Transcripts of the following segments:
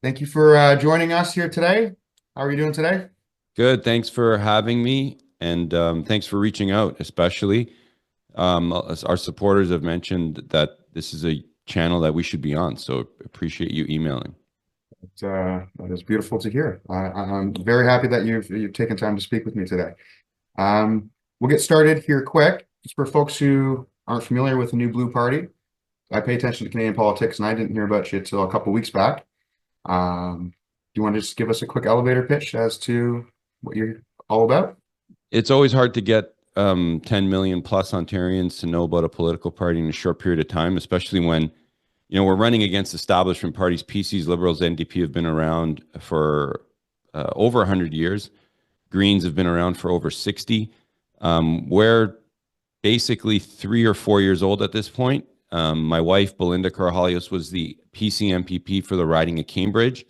Thank you for joining us here today. How are you doing today? Good. Thanks for having me, and thanks for reaching out, especially. As our supporters have mentioned that this is a channel that we should be on, so appreciate you emailing. That is beautiful to hear. I'm very happy that you've taken time to speak with me today. We'll get started here quick. Just for folks who aren't familiar with the New Blue Party, I pay attention to Canadian politics, and I didn't hear about you until a couple weeks back. Do you want to just give us a quick elevator pitch as to what you're all about? It's always hard to get 10 million plus Ontarians to know about a political party in a short period of time, especially when we're running against establishment parties. PCs, Liberals, NDP have been around for over 100 years. Greens have been around for over 60. We're basically 3 or 4 years old at this point. My wife, Belinda Karahalios, was the PC MPP for the riding of Cambridge.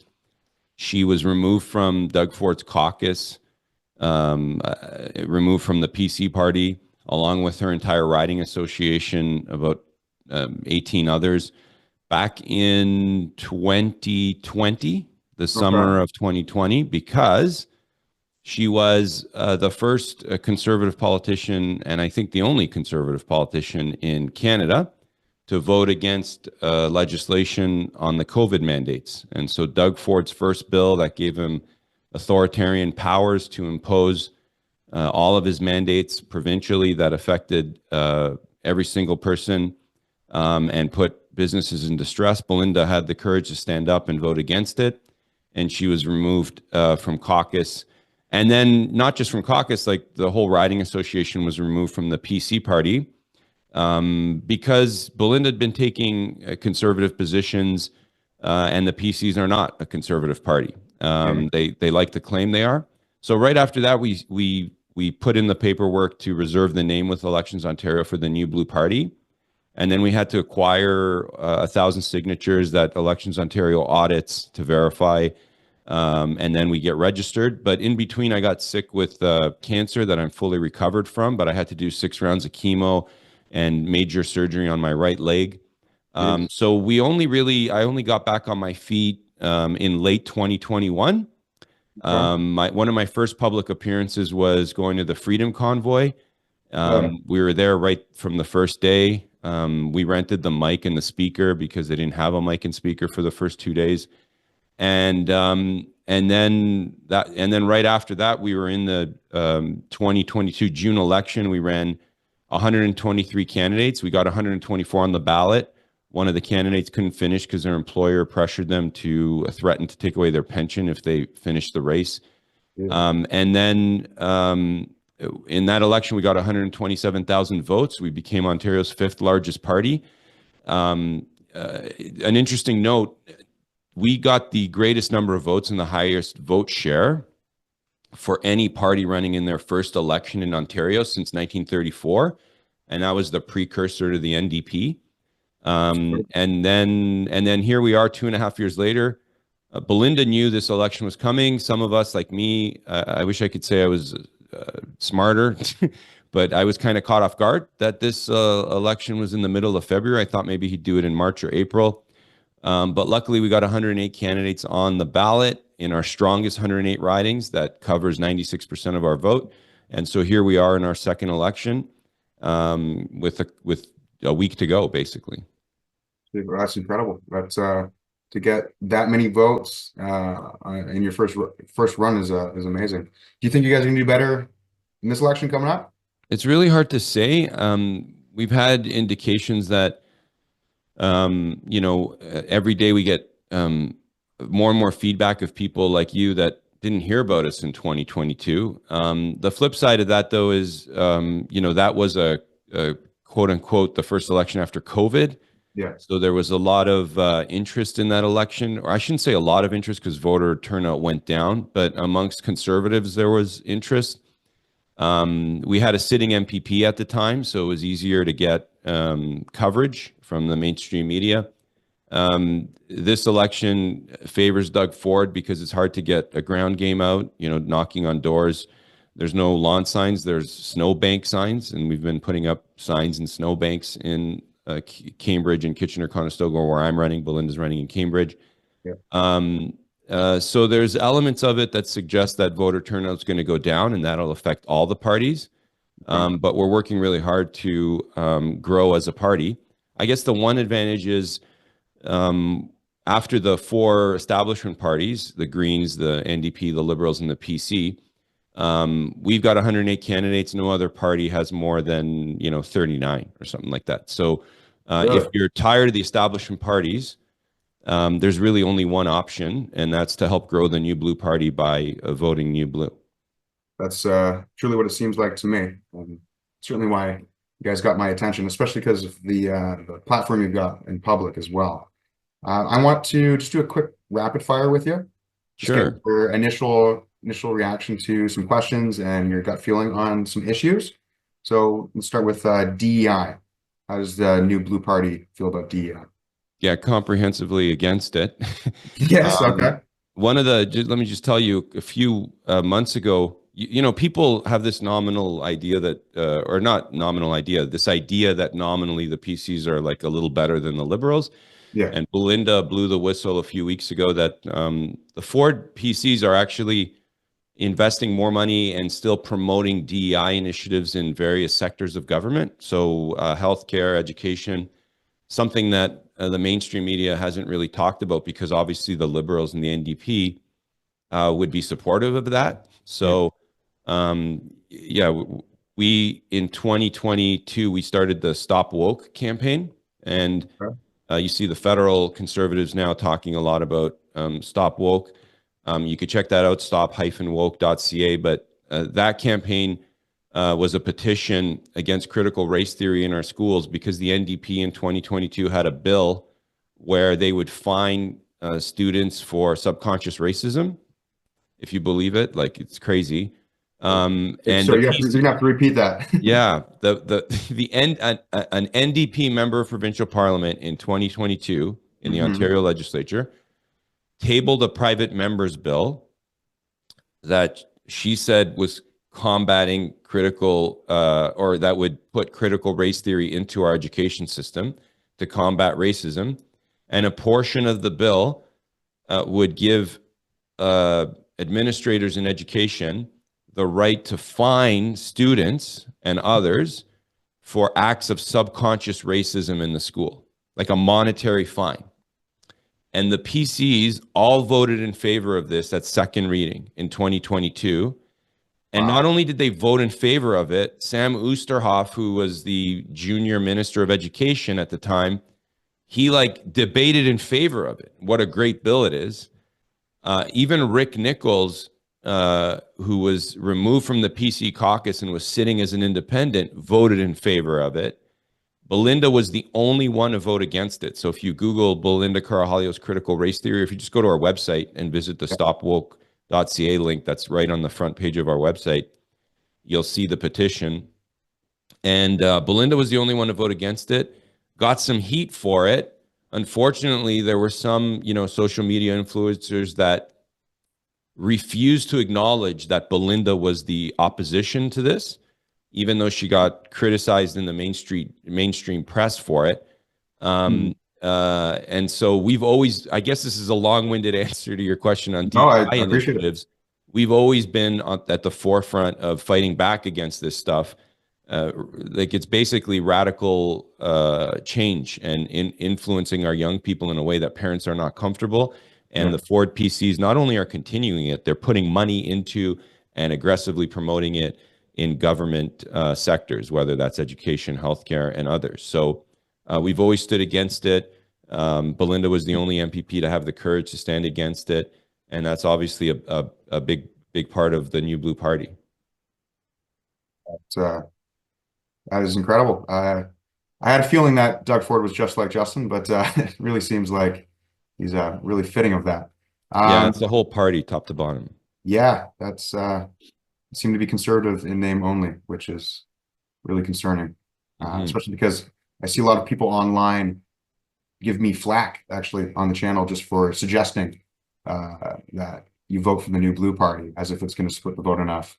She was removed from Doug Ford's caucus, removed from the PC party, along with her entire riding association, about 18 others, back in 2020, the summer of 2020, because she was the first conservative politician, and I think the only conservative politician in Canada, to vote against legislation on the COVID mandates. And so Doug Ford's first bill that gave him authoritarian powers to impose all of his mandates provincially that affected every single person and put businesses in distress. Belinda had the courage to stand up and vote against it, and she was removed from caucus. And then not just from caucus, like the whole riding association was removed from the PC party, because Belinda had been taking conservative positions, and the PCs are not a conservative party. They like to claim they are. So right after that, we put in the paperwork to reserve the name with Elections Ontario for the New Blue Party, and then we had to acquire 1,000 signatures that Elections Ontario audits to verify, and then we get registered. But in between, I got sick with cancer that I'm fully recovered from, but I had to do 6 rounds of chemo and major surgery on my right leg. So I only got back on my feet in late 2021. One of my first public appearances was going to the Freedom Convoy. We were there right from the first day. We rented the mic and the speaker because they didn't have a mic and speaker for the first 2 days. And then right after that, we were in the 2022 June election. We ran 123 candidates. We got 124 on the ballot. One of the candidates couldn't finish because their employer pressured them to threaten to take away their pension if they finished the race. And then in that election, we got 127,000 votes. We became Ontario's 5th largest party. An interesting note, we got the greatest number of votes and the highest vote share for any party running in their first election in Ontario since 1934, and that was the precursor to the NDP. And then here we are 2.5 years later. Belinda knew this election was coming. Some of us, like me, I wish I could say I was smarter, but I was kind of caught off guard that this election was in the middle of February. I thought maybe he'd do it in March or April. But luckily, we got 108 candidates on the ballot in our strongest 108 ridings. That covers 96% of our vote. And so here we are in our second election with a week to go, basically. That's incredible. That's to get that many votes in your first run is amazing. Do you think you guys are gonna do better in this election coming up? It's really hard to say. We've had indications that every day we get more and more feedback of people like you that didn't hear about us in 2022. The flip side of that, though, is that was a quote unquote the first election after COVID. Yeah. So there was a lot of interest in that election, or I shouldn't say a lot of interest because voter turnout went down, but amongst conservatives there was interest. We had a sitting MPP at the time, so it was easier to get coverage from the mainstream media. This election favors Doug Ford because it's hard to get a ground game out, knocking on doors. There's no lawn signs, there's snowbank signs, and we've been putting up signs and snowbanks in Cambridge and Kitchener-Conestoga, where I'm running. Belinda's running in Cambridge. Yeah. So there's elements of it that suggest that voter turnout is going to go down, and that'll affect all the parties. But we're working really hard to grow as a party. I guess the one advantage is after the four establishment parties, the Greens, the NDP, the Liberals, and the PC, we've got 108 candidates. No other party has more than 39 or something like that. So if you're tired of the establishment parties, there's really only one option, and that's to help grow the New Blue Party by voting New Blue. That's truly what it seems like to me. Certainly why you guys got my attention, especially because of the platform you've got in public as well. I want to just do a quick rapid fire with you. Just Sure. get your initial reaction to some questions and your gut feeling on some issues. So let's start with DEI. How does the New Blue Party feel about DEI? Yeah, comprehensively against it. Yes, okay. Let me just tell you, a few months ago, people have this nominal idea that, or not nominal idea, this idea that nominally the PCs are like a little better than the Liberals. Yeah. And Belinda blew the whistle a few weeks ago that the Ford PCs are actually investing more money and still promoting DEI initiatives in various sectors of government. So healthcare, education, something that the mainstream media hasn't really talked about because obviously the Liberals and the NDP would be supportive of that. So we in 2022, we started the Stop Woke campaign, and you see the federal conservatives now talking a lot about Stop Woke. You could check that out, stop-woke.ca, but that campaign was a petition against critical race theory in our schools because the NDP in 2022 had a bill where they would fine students for subconscious racism, if you believe it. Like, it's crazy. And so you're gonna have to repeat that. Yeah, an NDP member of provincial parliament in 2022 in the Ontario legislature tabled a private member's bill that she said was combating critical or that would put critical race theory into our education system to combat racism. And a portion of the bill would give administrators in education the right to fine students and others for acts of subconscious racism in the school, like a monetary fine. And the PCs all voted in favor of this at second reading in 2022. And not only did they vote in favor of it, Sam Oosterhoff, who was the junior minister of education at the time, he debated in favor of it. What a great bill it is. Even Rick Nichols, who was removed from the PC caucus and was sitting as an independent, voted in favor of it. Belinda was the only one to vote against it. So if you Google Belinda Karahalios critical race theory, if you just go to our website and visit the stopwoke.ca link, that's right on the front page of our website, you'll see the petition. And Belinda was the only one to vote against it, got some heat for it. Unfortunately, there were some, social media influencers that refused to acknowledge that Belinda was the opposition to this, even though she got criticized in the mainstream press for it. And so we've always, I guess this is a long-winded answer to your question on DEI initiatives. We've always been at the forefront of fighting back against this stuff. It's basically radical change and influencing our young people in a way that parents are not comfortable. And the Ford PCs not only are continuing it, they're putting money into and aggressively promoting it in government sectors, whether that's education, healthcare, and others. So we've always stood against it. Belinda was the only MPP to have the courage to stand against it. And that's obviously a big part of the New Blue Party. That is incredible. I had a feeling that Doug Ford was just like Justin, but it really seems like he's really fitting of that. Yeah, it's the whole party, top to bottom. Yeah, that's seem to be conservative in name only, which is really concerning, especially because I see a lot of people online give me flack actually on the channel just for suggesting that you vote for the New Blue Party as if it's going to split the vote enough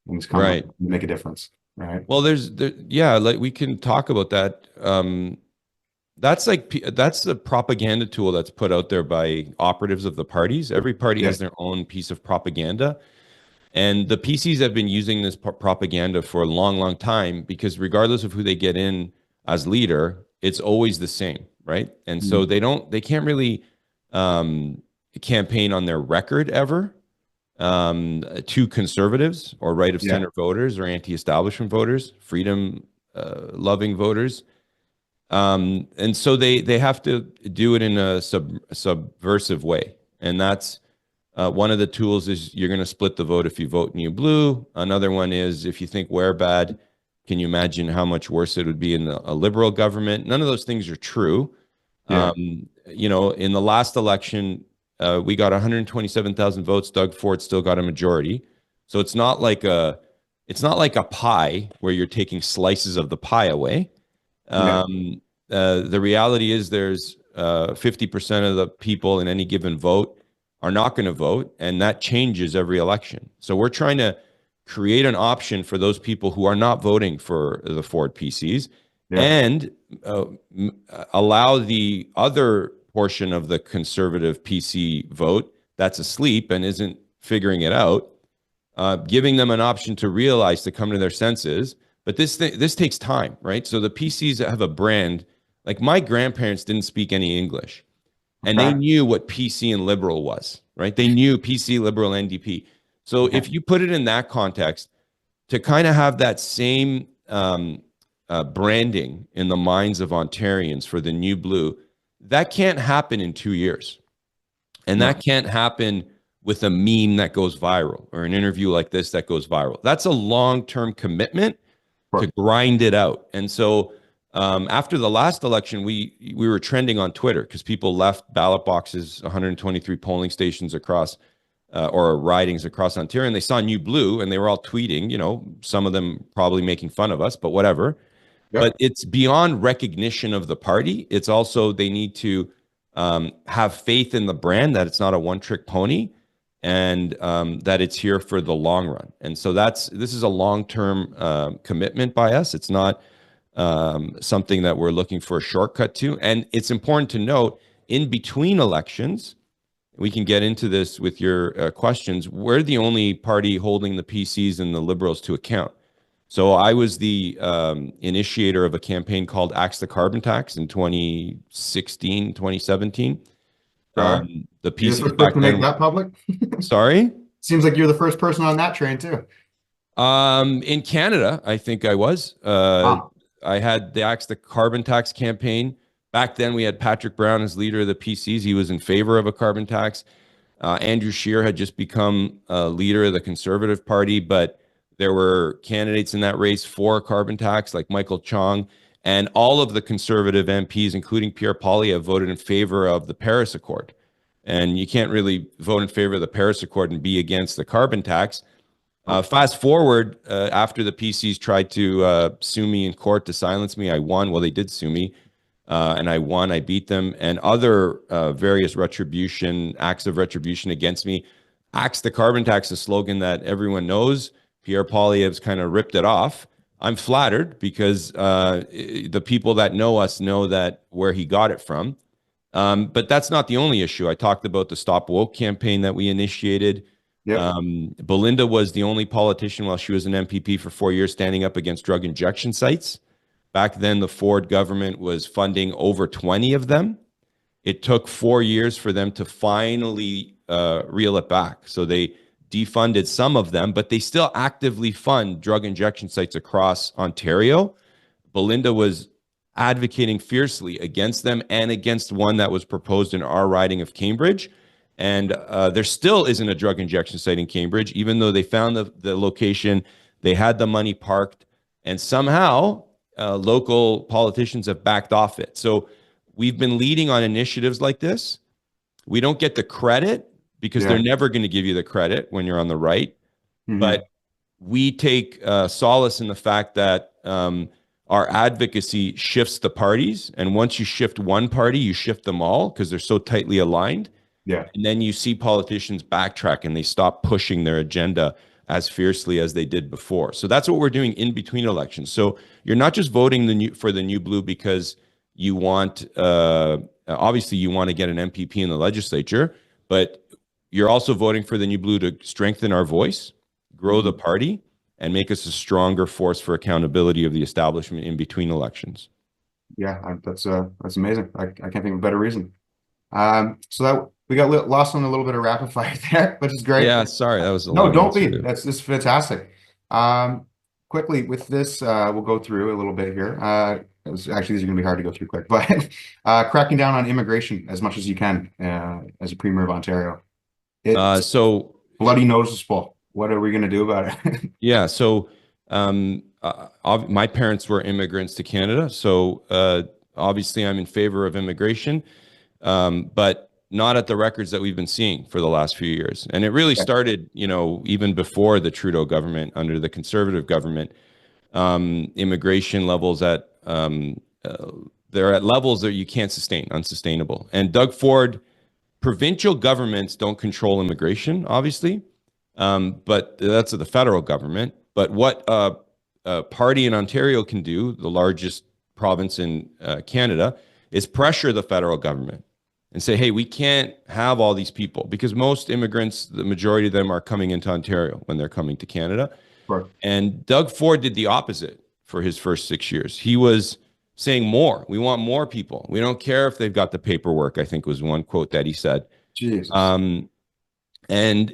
and it's kind of make a difference. Right. Well, we can talk about that. That's that's the propaganda tool that's put out there by operatives of the parties. Every party Yeah. has their own piece of propaganda. And the PCs have been using this propaganda for a long, long time because regardless of who they get in as leader, it's always the same, right? And so Mhm. they can't really um, campaign on their record ever to conservatives or right of Yeah. center voters or anti-establishment voters, freedom loving voters. And so they have to do it in a subversive way, and that's one of the tools is you're going to split the vote if you vote new blue. Another one is if you think we're bad, can you imagine how much worse it would be in a liberal government? None of those things are true. Yeah. You know, in the last election, we got 127,000 votes. Doug Ford still got a majority. So it's not like a pie where you're taking slices of the pie away. Yeah. The reality is there's 50% of the people in any given vote are not going to vote, and that changes every election. So we're trying to create an option for those people who are not voting for the Ford PCs Yeah. and allow the other portion of the conservative PC vote that's asleep and isn't figuring it out, giving them an option to realize, to come to their senses. But this takes time, right? So the PCs have a brand. Like my grandparents didn't speak any English, and they Okay. knew what PC and liberal was, right? They knew PC, liberal, NDP. So Okay. if you put it in that context, to kind of have that same branding in the minds of Ontarians for the new blue, that can't happen in 2 years. And No. that can't happen with a meme that goes viral or an interview like this that goes viral. That's a long-term commitment to Sure. grind it out. And so after the last election, we were trending on Twitter because people left ballot boxes, 123 polling stations across or ridings across Ontario, and they saw New Blue, and they were all tweeting. You know, some of them probably making fun of us, but whatever. But Yep. it's beyond recognition of the party. It's also they need to have faith in the brand that it's not a one-trick pony, and that it's here for the long run. And so this is a long-term commitment by us. It's not something that we're looking for a shortcut to. And it's important to note, in between elections, we can get into this with your questions. We're the only party holding the PCs and the Liberals to account. So I was the initiator of a campaign called Axe the Carbon Tax in 2016, 2017. Okay. The You're the PCs first person back to make then, that public? sorry? Seems like you're the first person on that train too. In Canada, I think I was. Wow. I had the Axe the Carbon Tax campaign. Back then, we had Patrick Brown as leader of the PCs. He was in favor of a carbon tax. Andrew Scheer had just become leader of the Conservative Party, but there were candidates in that race for a carbon tax, like Michael Chong, and all of the Conservative MPs, including Pierre Poilievre, voted in favor of the Paris Accord. And you can't really vote in favor of the Paris Accord and be against the carbon tax. Fast forward, after the PCs tried to sue me in court to silence me, I won. Well, they did sue me, and I won. I beat them, and other various acts of retribution against me. Axe the carbon tax, a slogan that everyone knows. Pierre Poilievre's kind of ripped it off. I'm flattered because the people that know us know that where he got it from. But that's not the only issue. I talked about the Stop Woke campaign that we initiated. Yep. Belinda was the only politician while she was an MPP for 4 years standing up against drug injection sites. Back then, the Ford government was funding over 20 of them. It took 4 years for them to finally reel it back. So they defunded some of them, but they still actively fund drug injection sites across Ontario. Belinda was advocating fiercely against them and against one that was proposed in our riding of Cambridge. And there still isn't a drug injection site in Cambridge, even though they found the location, they had the money parked, and somehow local politicians have backed off it. So we've been leading on initiatives like this. We don't get the credit because they're Yeah. never going to give you the credit when you're on the right. Mhm. But we take solace in the fact that our advocacy shifts the parties. And once you shift one party, you shift them all because they're so tightly aligned. Yeah. And then you see politicians backtrack and they stop pushing their agenda as fiercely as they did before. So that's what we're doing in between elections. So you're not just voting for the new blue because You want, obviously, you want to get an MPP in the legislature, but you're also voting for the New Blue to strengthen our voice, grow the party, and make us a stronger force for accountability of the establishment in between elections. Yeah, that's amazing. I can't think of a better reason. So that we got lost on a little bit of rapid fire there, which is great. Yeah, sorry, that was a No, long don't answer be. to- That's fantastic. Quickly with this, we'll go through a little bit here. Actually, these are going to be hard to go through quick, but cracking down on immigration as much as you can as a premier of Ontario. It's So bloody noticeable. What are we going to do about it? yeah, so my parents were immigrants to Canada, so obviously I'm in favor of immigration, but not at the records that we've been seeing for the last few years. And it really started, you know, even before the Trudeau government, under the Conservative government, immigration levels they're at levels that you can't sustain, unsustainable. And Doug Ford, provincial governments don't control immigration, obviously, but that's the federal government. But what a party in Ontario can do, the largest province in Canada, is pressure the federal government and say, hey, we can't have all these people, because most immigrants, the majority of them are coming into Ontario when they're coming to Canada. Right. And Doug Ford did the opposite for his first 6 years. He was saying more. We want more people. We don't care if they've got the paperwork, I think was one quote that he said. Jesus. And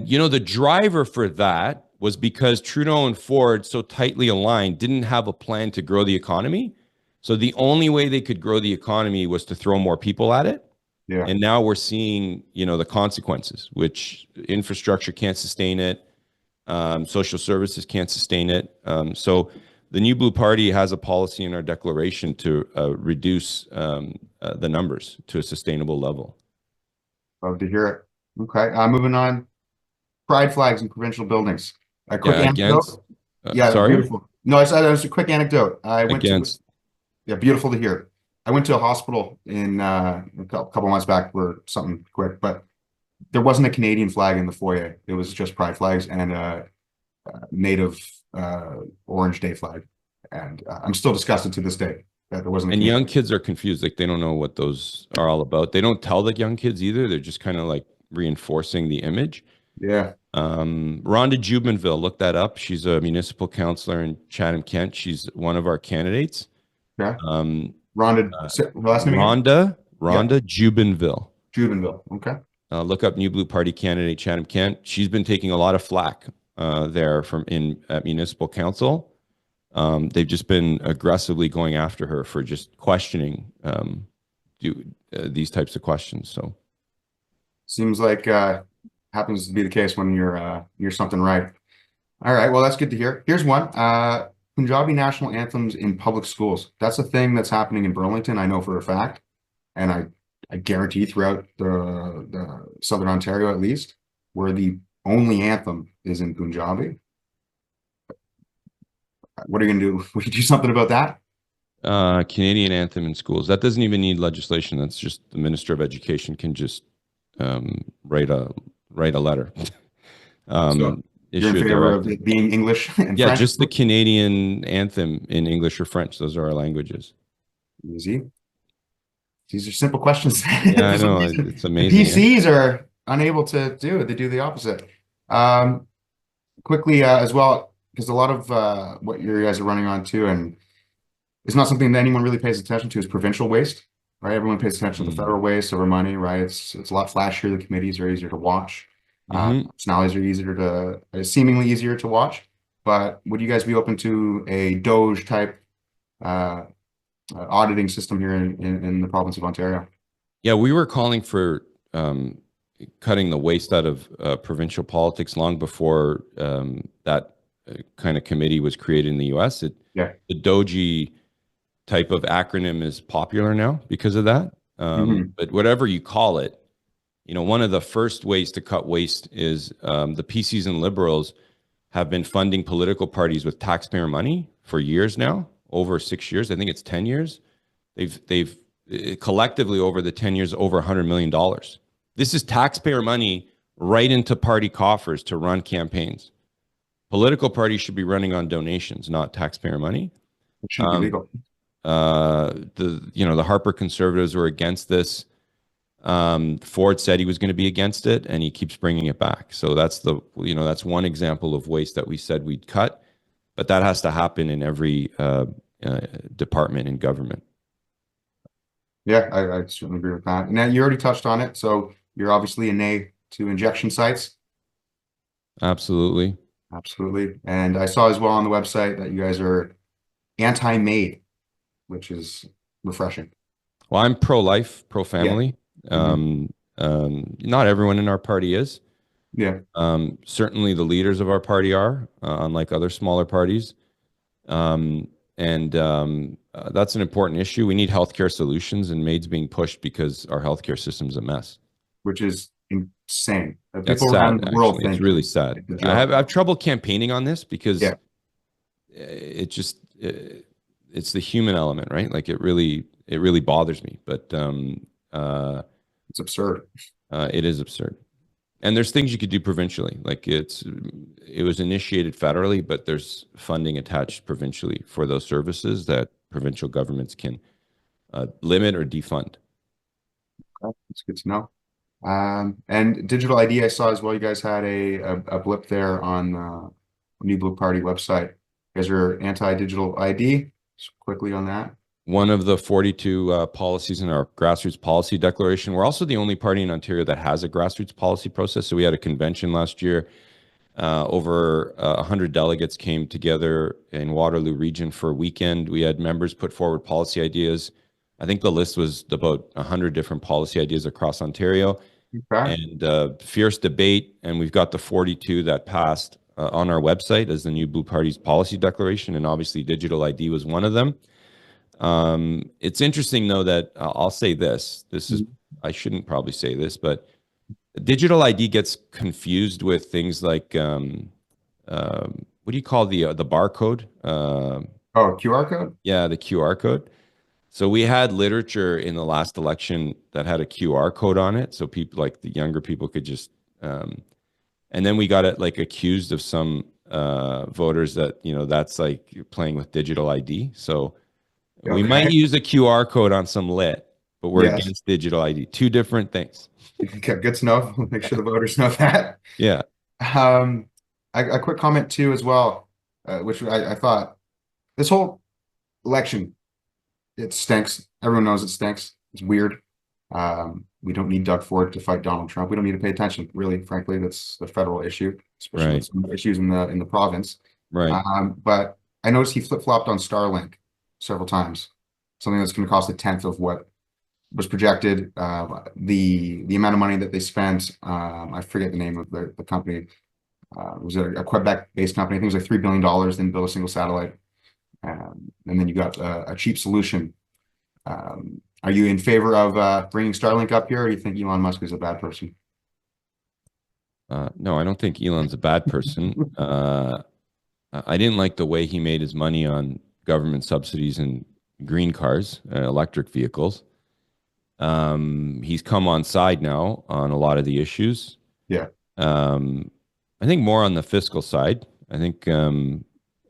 you know, the driver for that was because Trudeau and Ford, so tightly aligned, didn't have a plan to grow the economy. So the only way they could grow the economy was to throw more people at it. Yeah. And now we're seeing, you know, the consequences, which infrastructure can't sustain it. Social services can't sustain it. So the New Blue Party has a policy in our declaration to reduce the numbers to a sustainable level. Love to hear it. Okay. Moving on. Pride flags in provincial buildings. A quick anecdote. Sorry? Beautiful. No, I said it was a quick anecdote. I went Against. Yeah, beautiful to hear. I went to a hospital in a couple months back for something quick, but there wasn't a Canadian flag in the foyer. It was just pride flags and a native Orange Day flag. And I'm still disgusted to this day that there wasn't. And young kids are confused. Like, they don't know what those are all about. They don't tell the young kids either. They're just kind of like reinforcing the image. Yeah. Rhonda Jubinville, look that up. She's a municipal councillor in Chatham-Kent. She's one of our candidates. Yeah. Rhonda, last name again? Rhonda Jubinville. Jubinville. Okay. Look up New Blue Party candidate Chatham-Kent. She's been taking a lot of flack there at municipal council. They've just been aggressively going after her for just questioning these types of questions. So seems like happens to be the case when you're something right. All right. Well, that's good to hear. Here's one. Punjabi national anthems in public schools. That's a thing that's happening in Burlington, I know for a fact. And I guarantee throughout the Southern Ontario, at least, where the only anthem is in Punjabi. What are you going to do? Will you do something about that? Canadian anthem in schools. That doesn't even need legislation. That's just the Minister of Education can just write a letter. So you're in favor of it being English and yeah, French? just the Canadian anthem in English or French. Those are our languages. Easy. These are simple questions. Yeah, I know. It's amazing. PCs are unable to do it. They do the opposite. Quickly as well, because a lot of what you guys are running on too, and it's not something that anyone really pays attention to, is provincial waste, right? Everyone pays attention to the federal waste over money, right? It's a lot flashier. The committees are easier to watch. Personalities are seemingly easier to watch. But would you guys be open to a DOGE type auditing system here in the province of Ontario? Yeah, we were calling for cutting the waste out of provincial politics long before that kind of committee was created in the US. The DOGE type of acronym is popular now because of that. But whatever you call it, you know, one of the first ways to cut waste is the PCs and Liberals have been funding political parties with taxpayer money for years now, over 6 years. I think it's 10 years. They've collectively over the 10 years, over $100 million. This is taxpayer money right into party coffers to run campaigns. Political parties should be running on donations, not taxpayer money. It should be legal. the Harper conservatives were against this. Ford said he was going to be against it, and he keeps bringing it back. So that's that's one example of waste that we said we'd cut, but that has to happen in every department in government. Yeah, I certainly agree with that. Now, you already touched on it, so you're obviously a nay to injection sites. Absolutely. Absolutely. And I saw as well on the website that you guys are anti-MAID, which is refreshing. Well, I'm pro-life, pro-family. Mhm. Not everyone in our party is. Yeah, Certainly the leaders of our party are, unlike other smaller parties. That's an important issue. We need healthcare solutions, and MAID's being pushed because our healthcare system's a mess. which is insane. That's People around sad, the world actually. It's think really it's sad. a I have, joke. I have trouble campaigning on this because Yeah, it's the human element, right? Like it really bothers me. But it's absurd. it is absurd. And there's things you could do provincially. Like it was initiated federally, but there's funding attached provincially for those services that provincial governments can limit or defund. It's good to know. And digital ID, I saw as well. You guys had a blip there on New Blue Party website. You guys are anti-digital ID. Just quickly on that. One of the 42 policies in our grassroots policy declaration. We're also the only party in Ontario that has a grassroots policy process. So we had a convention last year. Over 100 delegates came together in Waterloo region for a weekend. We had members put forward policy ideas. I think the list was about 100 different policy ideas across Ontario. Okay. And fierce debate. And we've got the 42 that passed on our website as the New Blue Party's policy declaration. And obviously digital ID was one of them. It's interesting though that I'll say this. I shouldn't probably say this, but digital ID gets confused with things like what do you call the barcode? Oh, QR code? Yeah, the QR code. So we had literature in the last election that had a QR code on it, so people like the younger people could just. And then we got it like accused of some voters that that's like playing with digital ID. So we might Okay. use a QR code on some lit, but we're Yes. against digital ID. Two different things. Okay, good to know. Make sure the voters know that. Yeah. Um, a quick comment too as well, which I thought this whole election, it stinks. Everyone knows it stinks. It's weird. We don't need Doug Ford to fight Donald Trump. We don't need to pay attention, really, frankly. That's the federal issue, especially Right. with some issues in the province. Right. But I noticed he flip-flopped on Starlink several times. Something that's going to cost a tenth of what was projected. The amount of money that they spent, I forget the name of the company. It was a Quebec-based company. I think it was like $3 billion. Didn't build a single satellite. And then you got a cheap solution. Are you in favor of bringing Starlink up here, or do you think Elon Musk is a bad person? No, I don't think Elon's a bad person. I didn't like the way he made his money on government subsidies and green cars, electric vehicles. He's come on side now on a lot of the issues. Yeah. I think more on the fiscal side. I think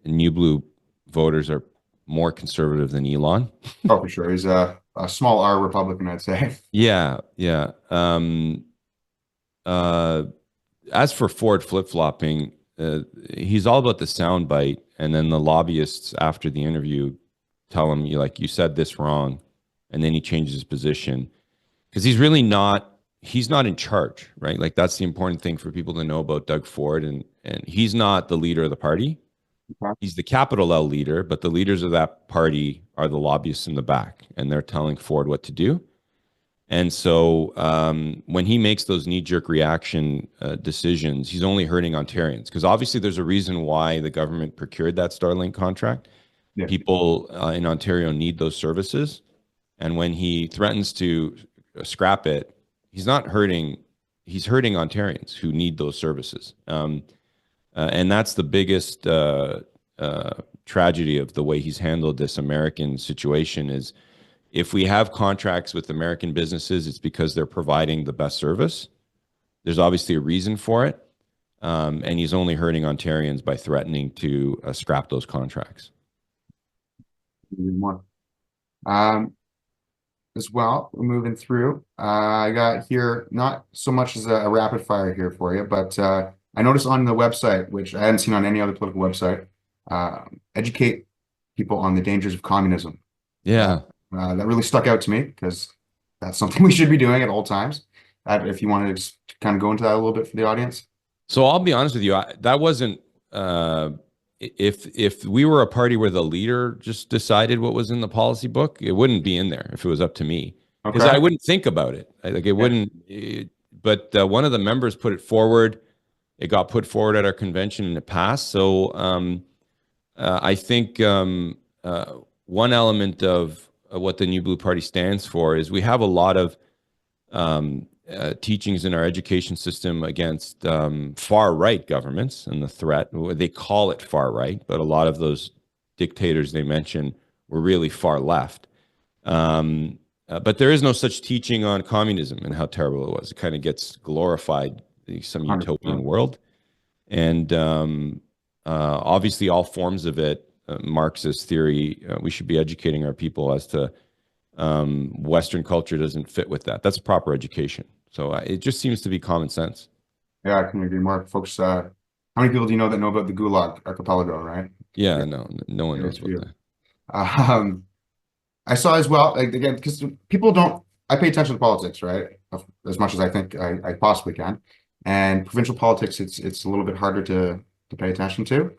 New Blue voters are more conservative than Elon. Oh, for sure. He's a small R Republican, I'd say. Yeah, yeah. As for Ford flip-flopping, he's all about the soundbite, and then the lobbyists after the interview tell him, you said this wrong, and then he changes his position because he's not in charge, right? Like that's the important thing for people to know about Doug Ford, and he's not the leader of the party. Okay. He's the capital L leader, but the leaders of that party are the lobbyists in the back, and they're telling Ford what to do. And so when he makes those knee-jerk reaction decisions, he's only hurting Ontarians because obviously there's a reason why the government procured that Starlink contract. Yeah. People in Ontario need those services. And when he threatens to scrap it, he's hurting Ontarians who need those services. And that's the biggest tragedy of the way he's handled this American situation is if we have contracts with American businesses, it's because they're providing the best service. There's obviously a reason for it. And he's only hurting Ontarians by threatening to scrap those contracts. More. As well, we're moving through. I got here not so much as a rapid fire here for you, but I noticed on the website, which I hadn't seen on any other political website, educate people on the dangers of communism. Yeah. That really stuck out to me because that's something we should be doing at all times. If you wanted to just kind of go into that a little bit for the audience. So I'll be honest with you, that wasn't if we were a party where the leader just decided what was in the policy book, it wouldn't be in there if it was up to me because I Okay. wouldn't think about it. Like it wouldn't. But one of the members put it forward. It got put forward at our convention and it passed. So I think one element of what the New Blue Party stands for is we have a lot of teachings in our education system against far right governments and the threat. They call it far right, but a lot of those dictators they mention were really far left. But there is no such teaching on communism and how terrible it was. It kind of gets glorified, some utopian world. And obviously, all forms of it, Marxist theory, we should be educating our people as to Western culture doesn't fit with that. That's proper education. So it just seems to be common sense. Yeah, I can agree more. Folks, how many people do you know that know about the Gulag Archipelago, right? Yeah, no one knows about that. I saw as well, like, again, because people don't, I pay attention to politics, right? As much as I think I possibly can. And provincial politics, it's a little bit harder to pay attention to.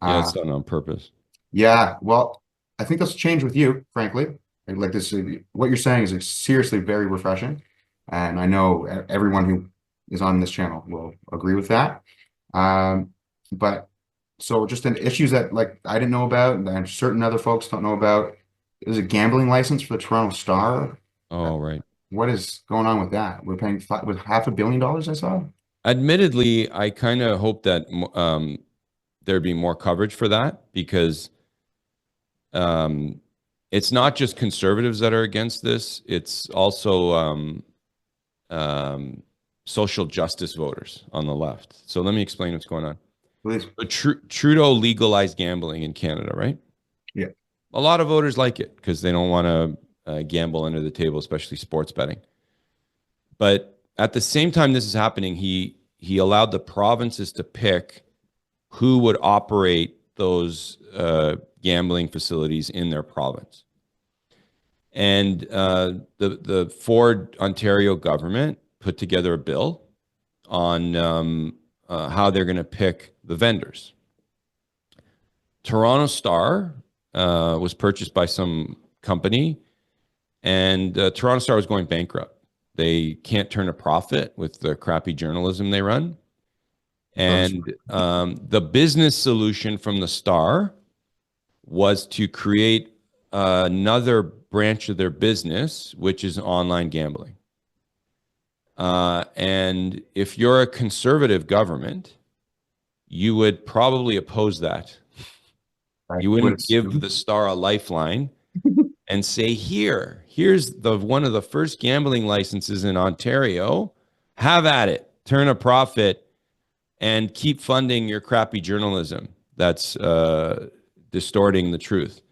Yeah, it's done on purpose. Yeah, well, I think that's changed with you, frankly. Like this, what you're saying is seriously very refreshing. And I know everyone who is on this channel will agree with that. But so just in issues that like I didn't know about and certain other folks don't know about, is a gambling license for the Toronto Star. Oh, right. What is going on with that? We're paying with $500 million, I saw. Admittedly, I kind of hope that there'd be more coverage for that because it's not just conservatives that are against this. It's also social justice voters on the left. So let me explain what's going on. Please. Trudeau legalized gambling in Canada, right? Yeah. A lot of voters like it because they don't want to gamble under the table, especially sports betting. But at the same time this is happening, he allowed the provinces to pick who would operate those gambling facilities in their province. And the Ford Ontario government put together a bill on how they're going to pick the vendors. Toronto Star was purchased by some company, and Toronto Star was going bankrupt. They can't turn a profit with the crappy journalism they run. And the business solution from the Star was to create another branch of their business, which is online gambling. And if you're a conservative government, you would probably oppose that. You wouldn't give the Star a lifeline and say, here's one of the first gambling licenses in Ontario. Have at it. Turn a profit and keep funding your crappy journalism that's distorting the truth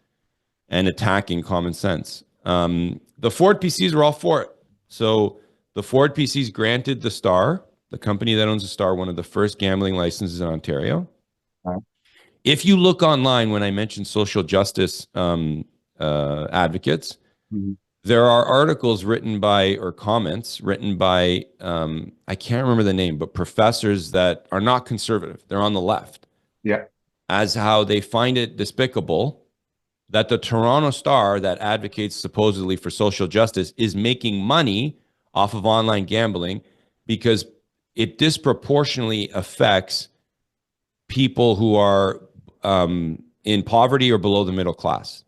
and attacking common sense. The Ford PCs were all for it. So the Ford PCs granted the Star, the company that owns the Star, one of the first gambling licenses in Ontario. If you look online, when I mentioned social justice advocates, there are articles written by, or comments written by, I can't remember the name, but professors that are not conservative. They're on the left. Yeah. As how they find it despicable that the Toronto Star that advocates supposedly for social justice is making money off of online gambling because it disproportionately affects people who are in poverty or below the middle class.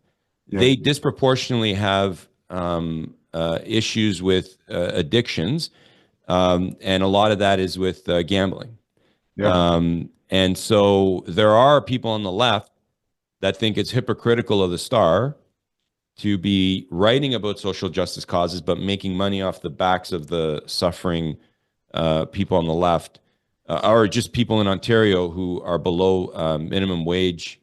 Yeah. They disproportionately have issues with addictions, and a lot of that is with gambling. Yeah. And so there are people on the left that think it's hypocritical of the Star to be writing about social justice causes, but making money off the backs of the suffering people on the left, or just people in Ontario who are below minimum wage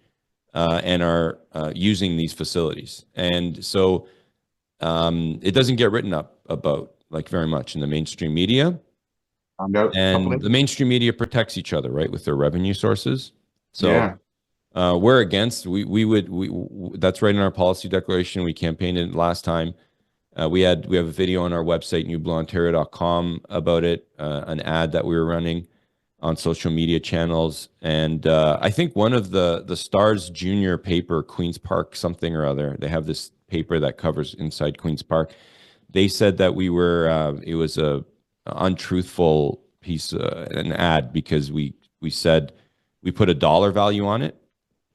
and are using these facilities. And so it doesn't get written up about like very much in the mainstream media. Found out a couple And the days. mainstream media protects each other, right, with their revenue sources. So Yeah. we're against. That's right in our policy declaration. We campaigned it last time. We have a video on our website, newblueontario.com, about it, an ad that we were running on social media channels. And I think one of the Stars junior paper, Queen's Park something or other, they have this paper that covers inside Queen's Park. They said that we were it was a untruthful piece, an ad, because we said we put a dollar value on it.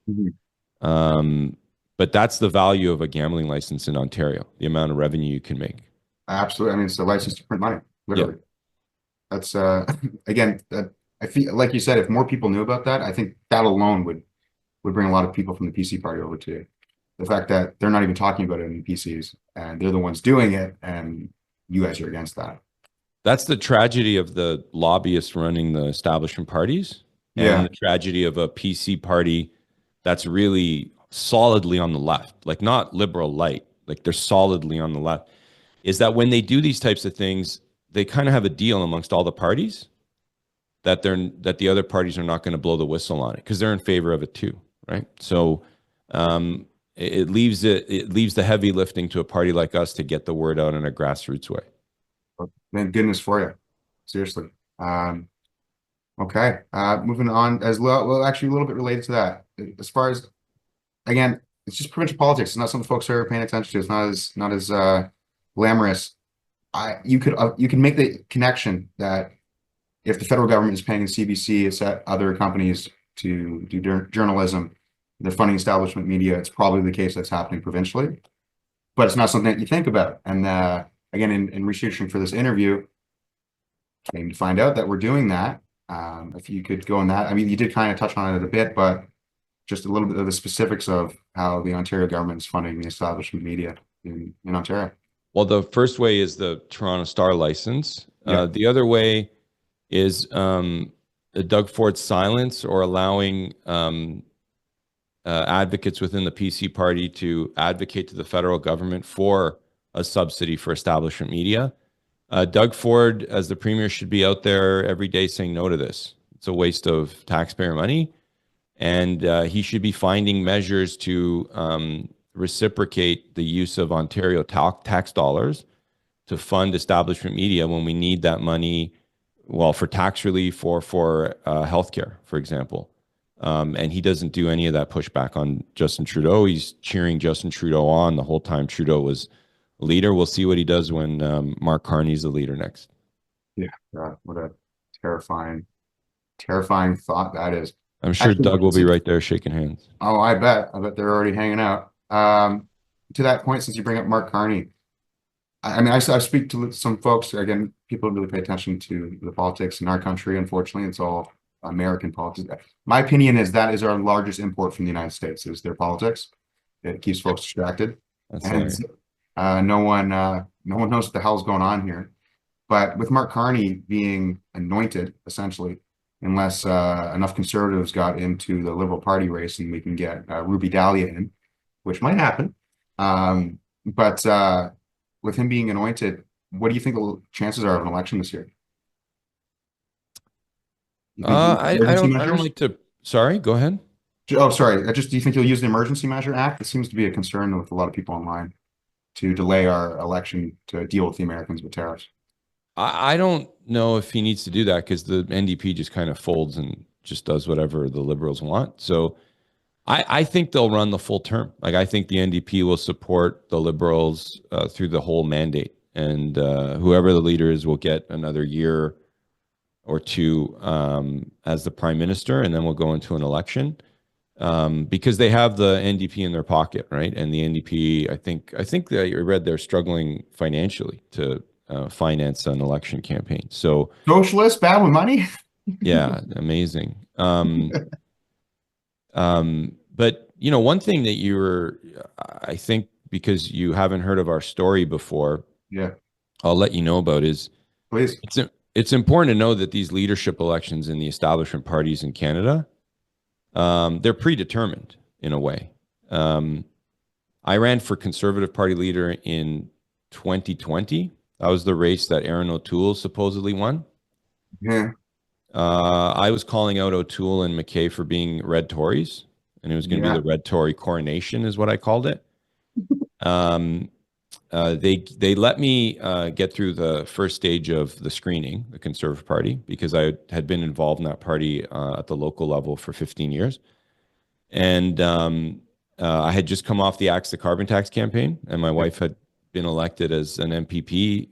Mhm. But that's the value of a gambling license in Ontario, the amount of revenue you can make. Absolutely. I mean, it's a license to print money, Yeah. literally. That's again, I feel like you said, if more people knew about that, I think that alone would bring a lot of people from the PC party over to you. The fact that they're not even talking about it in PCs and they're the ones doing it, and you guys are against that. That's the tragedy of the lobbyists running the establishment parties, and Yeah. the tragedy of a PC party that's really solidly on the left, like not liberal light, like they're solidly on the left, is that when they do these types of things, they kind of have a deal amongst all the parties that the other parties are not going to blow the whistle on it because they're in favor of it too, right? So it leaves the heavy lifting to a party like us to get the word out in a grassroots way. Thank goodness for you. Seriously. Okay. Moving on as well, actually a little bit related to that. As far as, again, it's just provincial politics. It's not something folks are paying attention to. It's not as glamorous. You can make the connection that if the federal government is paying the CBC, it's at other companies to do journalism, they're funding establishment media. It's probably the case that's happening provincially, but it's not something that you think about. And again, in researching for this interview, came to find out that we're doing that. If you could go on that, I mean, you did kind of touch on it a bit, but just a little bit of the specifics of how the Ontario government is funding the establishment media in Ontario. Well, the first way is the Toronto Star license. Yeah. The other way is Doug Ford's silence, or allowing advocates within the PC party to advocate to the federal government for a subsidy for establishment media. Doug Ford, as the premier, should be out there every day saying no to this. It's a waste of taxpayer money. And he should be finding measures to reciprocate the use of Ontario tax dollars to fund establishment media when we need that money, well, for tax relief or for healthcare, for example. And he doesn't do any of that pushback on Justin Trudeau. He's cheering Justin Trudeau on the whole time Trudeau was leader. We'll see what he does when Mark Carney's the leader next. Yeah. What a terrifying thought that is. I'm sure Actually, Doug will be right there shaking hands. Oh, I bet they're already hanging out. To that point, since you bring up Mark Carney, I mean, I speak to some folks, again, people really pay attention to the politics in our country. Unfortunately, it's all American politics. My opinion is that is our largest import from the United States, is their politics. It keeps folks distracted. That's And no one knows what the hell's going on here. But with Mark Carney being anointed, essentially, unless enough conservatives got into the Liberal Party race and we can get Ruby Dahlia in, which might happen. But with him being anointed, what do you think the chances are of an election this year? I don't like to. Sorry, go ahead. Oh, sorry. Do you think you'll use the Emergency Measure Act? It seems to be a concern with a lot of people online to delay our election to deal with the Americans with tariffs. I don't know if he needs to do that, because the NDP just kind of folds and just does whatever the Liberals want. So I think they'll run the full term. Like, I think the NDP will support the Liberals through the whole mandate, and whoever the leader is will get another year or two as the prime minister, and then we'll go into an election because they have the NDP in their pocket, right? And the NDP, I think that you read they're struggling financially to finance an election campaign. So Socialist, bad with money. yeah, amazing. But you know, one thing that I think, because you haven't heard of our story before, Yeah, I'll let you know about is please. it's important to know that these leadership elections in the establishment parties in Canada, they're predetermined in a way. I ran for Conservative Party leader in 2020. That was the race that Aaron O'Toole supposedly won. Yeah. I was calling out O'Toole and McKay for being red Tories, and it was going to be Yeah. the red Tory coronation, is what I called it. They let me get through the first stage of the screening, the Conservative Party, because I had been involved in that party at the local level for 15 years. And I had just come off the Axe the Carbon Tax campaign, and my wife had been elected as an MPP.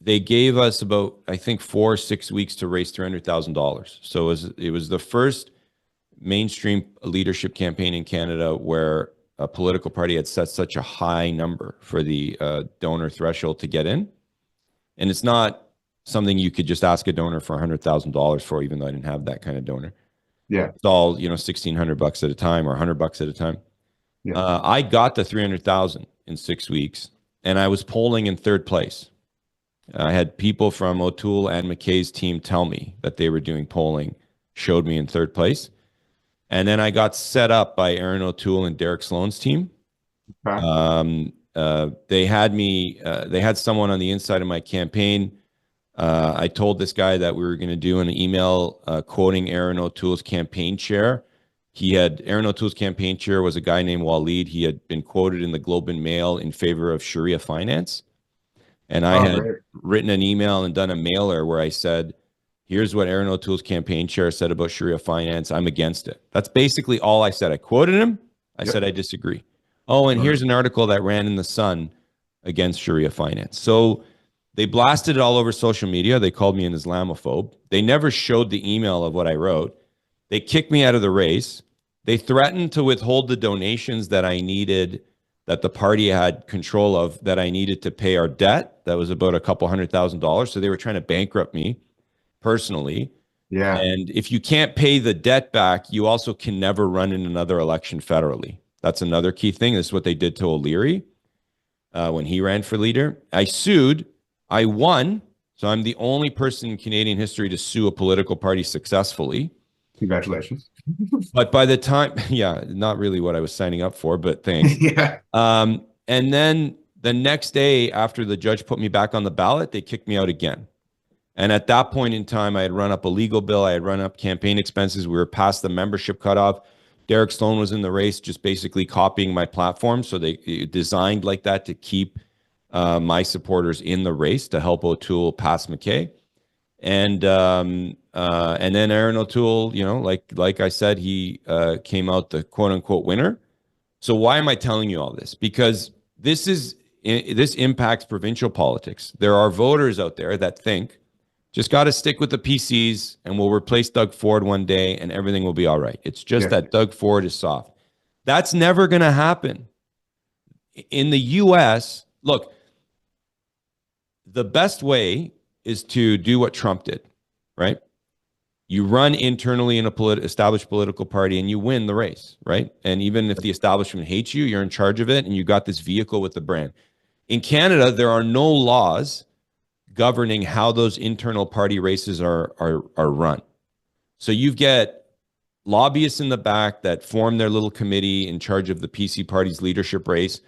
They gave us about, I think, 4 or 6 weeks to raise $300,000. So it was the first mainstream leadership campaign in Canada where a political party had set such a high number for the donor threshold to get in. And it's not something you could just ask a donor for $100,000 for, even though I didn't have that kind of donor. Yeah. It's all, $1,600 at a time or $100 at a time. Yeah. I got the 300,000 in 6 weeks, and I was polling in third place. I had people from O'Toole and McKay's team tell me that they were doing polling, showed me in third place. And then I got set up by Aaron O'Toole and Derek Sloan's team. Okay. They had someone on the inside of my campaign. I told this guy that we were going to do an email quoting Aaron O'Toole's campaign chair. Aaron O'Toole's campaign chair was a guy named Waleed. He had been quoted in the Globe and Mail in favor of Sharia finance. And I had written an email and done a mailer where I said, here's what Aaron O'Toole's campaign chair said about Sharia finance. I'm against it. That's basically all I said. I quoted him. I said, I disagree. Oh, and here's an article that ran in the Sun against Sharia finance. So they blasted it all over social media. They called me an Islamophobe. They never showed the email of what I wrote. They kicked me out of the race. They threatened to withhold the donations that I needed, that the party had control of, that I needed to pay our debt. That was about a couple $100,000. So they were trying to bankrupt me personally. Yeah. And if you can't pay the debt back, you also can never run in another election federally. That's another key thing. This is what they did to O'Leary when he ran for leader. I sued. I won. So I'm the only person in Canadian history to sue a political party successfully. Congratulations. But by the time, yeah, not really what I was signing up for, but thanks. Yeah. And then the next day after the judge put me back on the ballot, they kicked me out again. And at that point in time, I had run up a legal bill. I had run up campaign expenses. We were past the membership cutoff. Derek Sloan was in the race, just basically copying my platform. So they designed like that to keep my supporters in the race to help O'Toole pass McKay. And then Aaron O'Toole, like I said, he came out the quote unquote winner. So why am I telling you all this? Because this impacts provincial politics. There are voters out there that think just got to stick with the PCs and we'll replace Doug Ford one day and everything will be all right. It's just that Doug Ford is soft. That's never going to happen. In the US, look, the best way is to do what Trump did, right? You run internally in a established political party and you win the race, right? And even if the establishment hates you, you're in charge of it and you got this vehicle with the brand. In Canada, there are no laws governing how those internal party races are run. So you get lobbyists in the back that form their little committee in charge of the PC party's leadership race,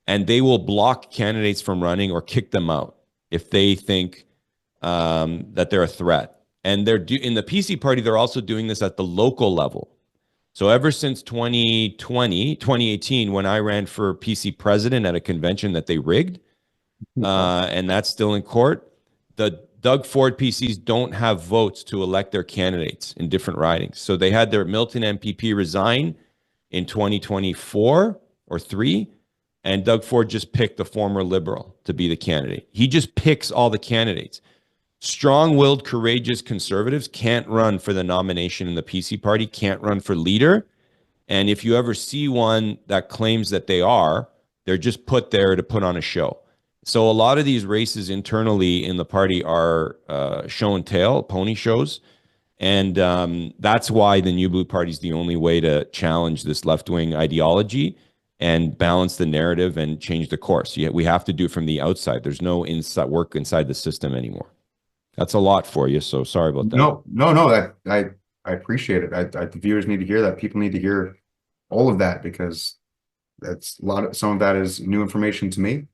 and they will block candidates from running or kick them out if they think that they're a threat. And in the PC party, they're also doing this at the local level. So ever since 2018, when I ran for PC president at a convention that they rigged, and that's still in court, the Doug Ford PCs don't have votes to elect their candidates in different ridings. So they had their Milton MPP resign in 2024 or 3, and Doug Ford just picked the former Liberal to be the candidate. He just picks all the candidates. Strong-willed, courageous Conservatives can't run for the nomination in the PC party, can't run for leader. And if you ever see one that claims that they're just put there to put on a show. So a lot of these races internally in the party are show and tell, pony shows. And that's why the New Blue Party is the only way to challenge this left-wing ideology and balance the narrative and change the course. We have to do it from the outside. There's no work inside the system anymore. That's a lot for you, so sorry about that. No. I appreciate it. The viewers need to hear that. People need to hear all of that, because some of that is new information to me,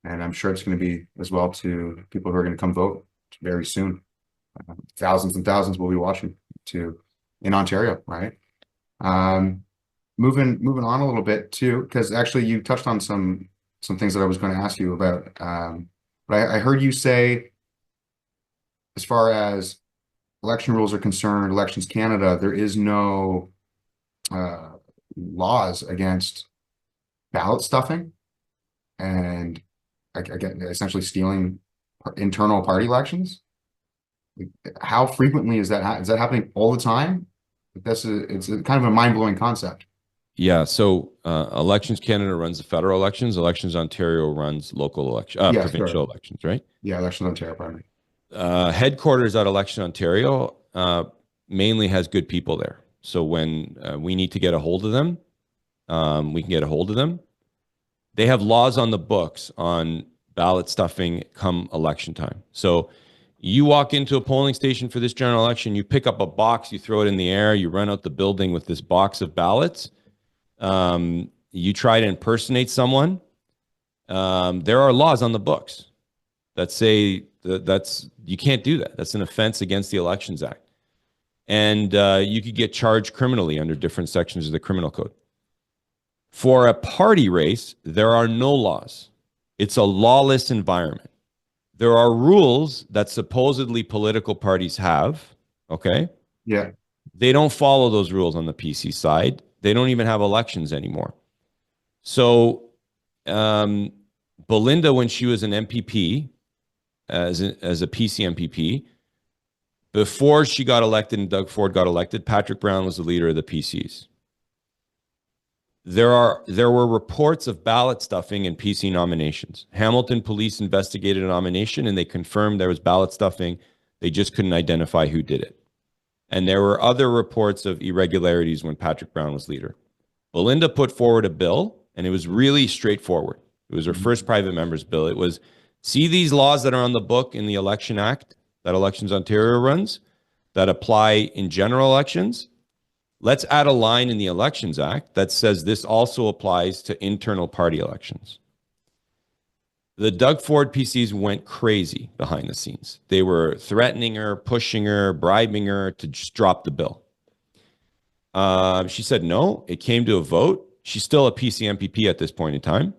and I'm sure it's going to be as well to people who are going to come vote very soon. Thousands and thousands will be watching in Ontario, right? Moving on a little bit too, because actually you touched on some things that I was going to ask you about. But I heard you say, as far as election rules are concerned, Elections Canada, there is no laws against ballot stuffing and again, essentially stealing internal party elections. How frequently is that? Is that happening all the time? It's a kind of a mind-blowing concept. Yeah. So Elections Canada runs the federal elections. Elections Ontario runs local election, Yes, provincial correct. elections, right? Yeah, Elections Ontario, pardon me. Headquarters at Election Ontario mainly has good people there. So when we need to get a hold of them, we can get a hold of them. They have laws on the books on ballot stuffing come election time. So you walk into a polling station for this general election, you pick up a box, you throw it in the air, you run out the building with this box of ballots. You try to impersonate someone. There are laws on the books that say that's you can't do that. That's an offense against the Elections Act. And you could get charged criminally under different sections of the criminal code. For a party race, there are no laws. It's a lawless environment. There are rules that supposedly political parties have, okay? Yeah. They don't follow those rules on the PC side. They don't even have elections anymore. So Belinda, when she was an MPP, as a PC MPP, before she got elected and Doug Ford got elected, Patrick Brown was the leader of the PCs. There were reports of ballot stuffing in PC nominations. Hamilton police investigated a nomination and they confirmed there was ballot stuffing. They just couldn't identify who did it. And there were other reports of irregularities when Patrick Brown was leader. Belinda put forward a bill, and it was really straightforward. It was her first private member's bill. It was, see these laws that are on the book in the Election Act that Elections Ontario runs that apply in general elections? Let's add a line in the Elections Act that says this also applies to internal party elections. The Doug Ford PCs went crazy behind the scenes. They were threatening her, pushing her, bribing her to just drop the bill. She said no. It came to a vote. She's still a PC MPP at this point in time.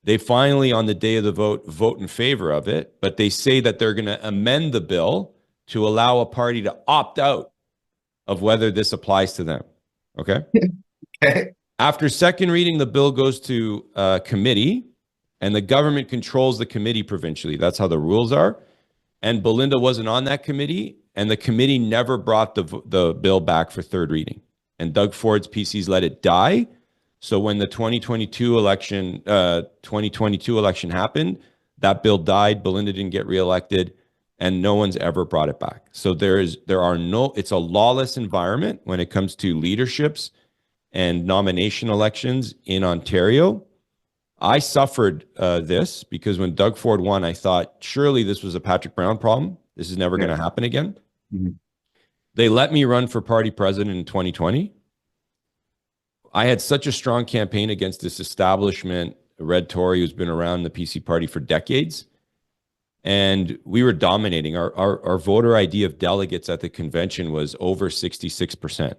They finally, on the day of the vote in favor of it, but they say that they're going to amend the bill to allow a party to opt out of whether this applies to them. Okay? Okay. After second reading, the bill goes to committee, and the government controls the committee provincially. That's how the rules are. And Belinda wasn't on that committee, and the committee never brought the bill back for third reading. And Doug Ford's PCs let it die. So when the 2022 election happened, that bill died. Belinda didn't get reelected, and no one's ever brought it back. So it's a lawless environment when it comes to leaderships and nomination elections in Ontario. I suffered this because when Doug Ford won, I thought, surely this was a Patrick Brown problem. This is never going to happen again. Mm-hmm. They let me run for party president in 2020. I had such a strong campaign against this establishment, Red Tory, who's been around the PC party for decades. And we were dominating. Our voter ID of delegates at the convention was over 66%.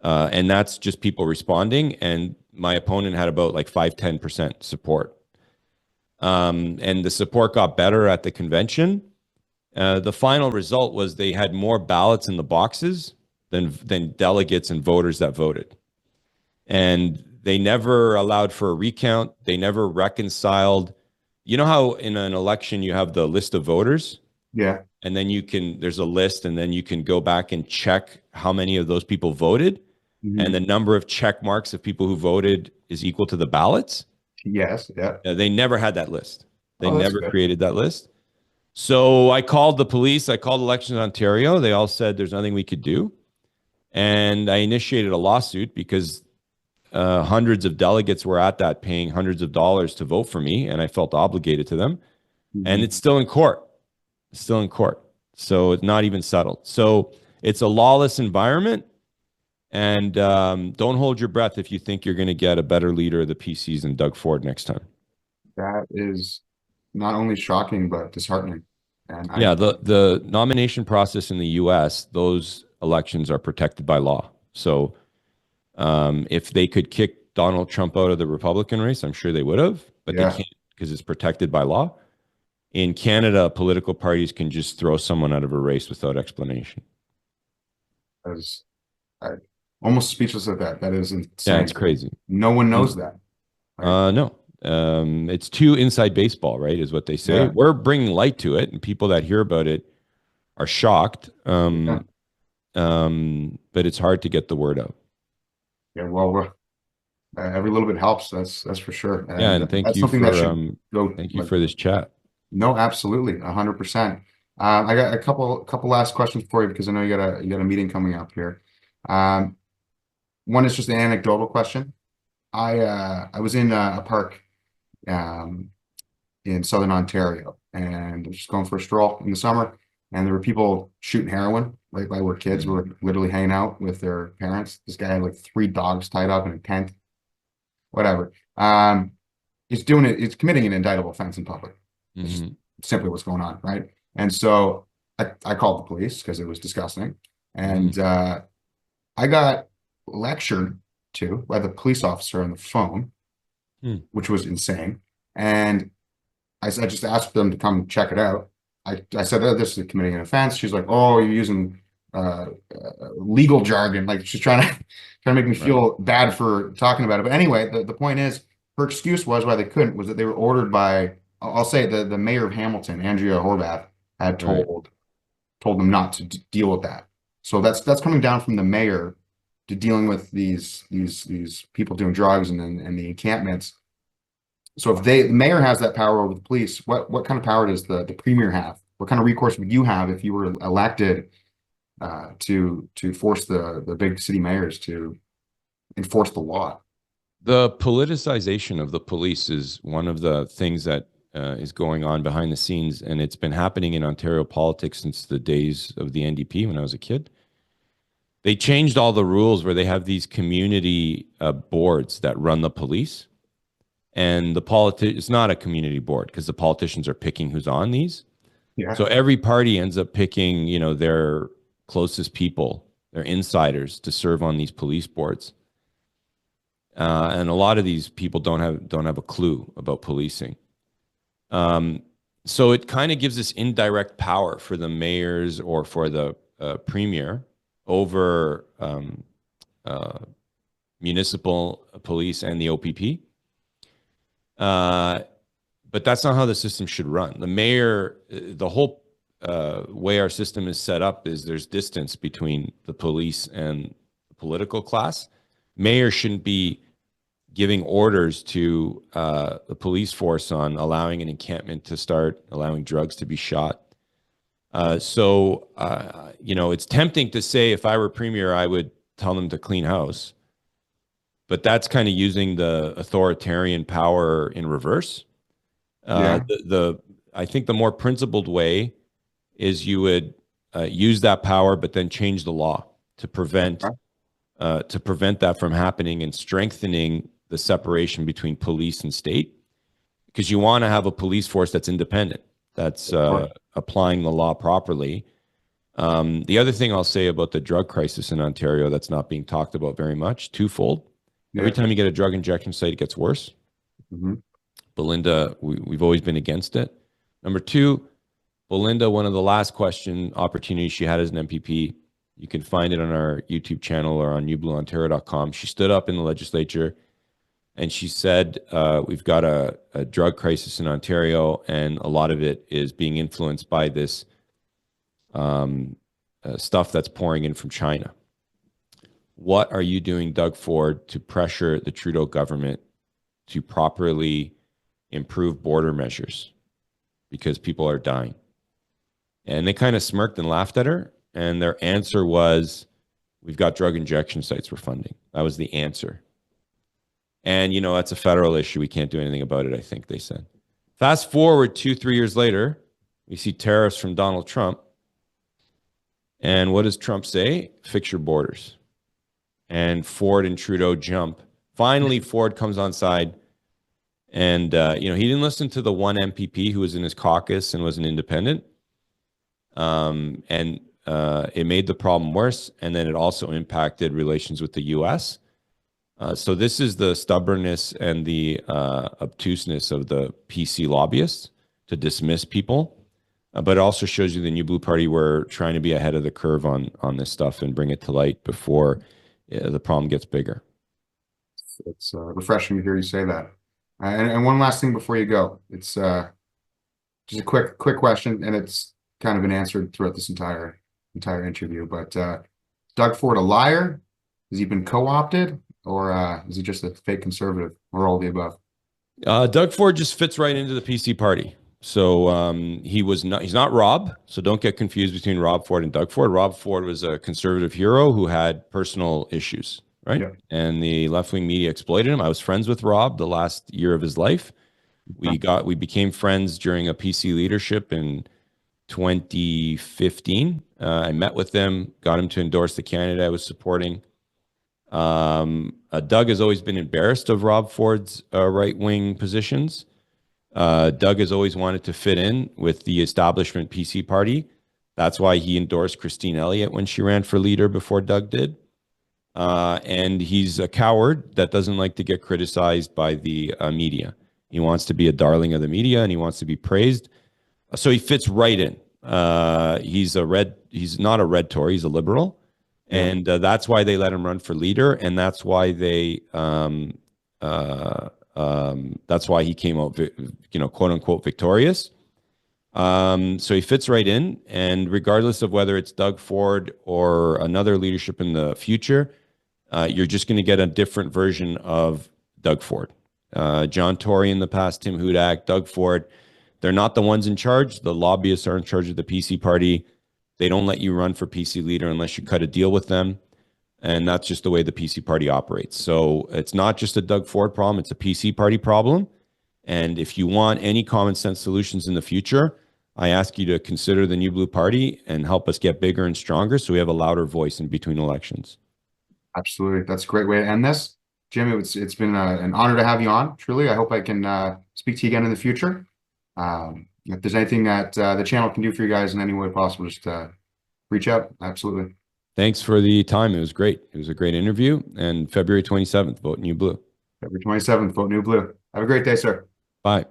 And that's just people responding. And my opponent had about like 5-10% support. And the support got better at the convention. The final result was they had more ballots in the boxes than delegates and voters that voted. And they never allowed for a recount. They never reconciled. You know how in an election you have the list of voters? Yeah. And then there's a list, and then you can go back and check how many of those people voted. Mm-hmm. And the number of check marks of people who voted is equal to the ballots. Yes. Yeah. They never had that list. They never created that list. So I called the police. I called Elections Ontario. They all said there's nothing we could do. And I initiated a lawsuit because hundreds of delegates were at that paying hundreds of dollars to vote for me, and I felt obligated to them. Mm-hmm. And it's still in court. It's still in court. So it's not even settled. So it's a lawless environment. And don't hold your breath if you think you're going to get a better leader of the PCs than Doug Ford next time. That is not only shocking, but disheartening. And Yeah, the nomination process in the US, those elections are protected by law. So if they could kick Donald Trump out of the Republican race, I'm sure they would have, but they yeah, can't because it's protected by law. In Canada, political parties can just throw someone out of a race without explanation. as I almost speechless at that. That is Yeah, insane. it's crazy. No one knows that. Right? No, it's too inside baseball, right? Is what they say. Yeah. We're bringing light to it, and people that hear about it are shocked. Yeah. But it's hard to get the word out. Yeah. Well, every little bit helps. That's for sure. Yeah, And and thank that's you something that for should go thank you like, for this chat. no, absolutely, 100%. I got a couple last questions for you because I know you got a meeting coming up here. Um, one is just an anecdotal question. I was in a park um, in Southern Ontario and just going for a stroll in the summer, and there were people shooting heroin. Like where kids were literally hanging out with their parents. This guy had like 3 dogs tied up in a tent, whatever. He's doing it. He's committing an indictable offense in public. It's just Mhm. simply what's going on, right? And so I called the police because it was disgusting, and I got lectured to by the police officer on the phone, Hmm. which was insane. And I just asked them to come check it out. I said, oh, this is committing an offense. She's like, oh, you're using legal jargon. Like she's trying to make me Right. feel bad for talking about it. But anyway, the point is, her excuse was why they couldn't was that they were ordered by, I'll say the mayor of Hamilton, Andrea Horwath, had Right. told them not to deal with that. So that's coming down from the mayor to dealing with these people doing drugs and the encampments. So if the mayor has that power over the police, what kind of power does the premier have? What kind of recourse would you have if you were elected to force the big city mayors to enforce the law? The politicization of the police is one of the things that is going on behind the scenes, and it's been happening in Ontario politics since the days of the NDP when I was a kid. They changed all the rules where they have these community boards that run the police, and it's not a community board because the politicians are picking who's on these. Yeah. So every party ends up picking, their closest people, their insiders to serve on these police boards. And a lot of these people don't have a clue about policing. So it kind of gives this indirect power for the mayors or for the premier over municipal police and the OPP. But that's not how the system should run. The mayor, the whole way our system is set up is there's distance between the police and the political class. Mayor shouldn't be giving orders to the police force on allowing an encampment to start, allowing drugs to be shot. So it's tempting to say if I were premier, I would tell them to clean house. But that's kind of using the authoritarian power in reverse. Yeah. I think the more principled way is you would use that power, but then change the law to prevent that from happening and strengthening the separation between police and state, because you want to have a police force that's independent, that's applying the law properly. The other thing I'll say about the drug crisis in Ontario that's not being talked about very much, twofold. Yeah. Every time you get a drug injection site, it gets worse. Mm-hmm. Belinda, we've always been against it. Number two, Belinda, one of the last opportunities she had as an MPP, you can find it on our YouTube channel or on newblueontario.com. She stood up in the legislature and she said, we've got a drug crisis in Ontario, and a lot of it is being influenced by this stuff that's pouring in from China. What are you doing, Doug Ford, to pressure the Trudeau government to properly improve border measures? Because people are dying. And they kind of smirked and laughed at her. And their answer was, we've got drug injection sites we're funding. That was the answer. And, that's a federal issue. We can't do anything about it, I think they said. Fast forward 2-3 years later, we see tariffs from Donald Trump. And what does Trump say? Fix your borders. and Ford and Trudeau jump. Finally, Ford comes on side, and he didn't listen to the one MPP who was in his caucus and was an independent, and it made the problem worse, and then it also impacted relations with the U.S. So this is the stubbornness and the obtuseness of the PC lobbyists to dismiss people. But it also shows you the New Blue Party were trying to be ahead of the curve on this stuff and bring it to light before the problem gets bigger. It's refreshing to hear you say that. And one last thing before you go, it's just a quick question, and it's kind of been answered throughout this entire interview. But Doug Ford a liar? Has he been co-opted, or is he just a fake conservative, or all of the above? Doug Ford just fits right into the PC party. So he's not Rob. So don't get confused between Rob Ford and Doug Ford. Rob Ford was a conservative hero who had personal issues, right? Yeah. And the left-wing media exploited him. I was friends with Rob the last year of his life. We became friends during a PC leadership in 2015. I met with them, got him to endorse the candidate I was supporting. Doug has always been embarrassed of Rob Ford's right-wing positions. Doug has always wanted to fit in with the establishment PC party. That's why he endorsed Christine Elliott when she ran for leader before Doug did. And he's a coward that doesn't like to get criticized by the media. He wants to be a darling of the media, and he wants to be praised. So he fits right in. He's not a red Tory, he's a liberal. And that's why they let him run for leader. And that's why that's why he came out, quote unquote, victorious. So he fits right in. And regardless of whether it's Doug Ford or another leadership in the future, you're just going to get a different version of Doug Ford. John Tory in the past, Tim Hudak, Doug Ford. They're not the ones in charge. The lobbyists are in charge of the PC party. They don't let you run for PC leader unless you cut a deal with them. And that's just the way the PC party operates. So it's not just a Doug Ford problem. It's a PC party problem. And if you want any common sense solutions in the future, I ask you to consider the New Blue Party and help us get bigger and stronger so we have a louder voice in between elections. Absolutely. That's a great way to end this. Jim, it's been an honor to have you on. Truly, I hope I can speak to you again in the future. If there's anything that the channel can do for you guys in any way possible, just reach out. Absolutely. Thanks for the time. It was great. It was a great interview. And February 27th, vote New Blue. February 27th, vote New Blue. Have a great day, sir. Bye.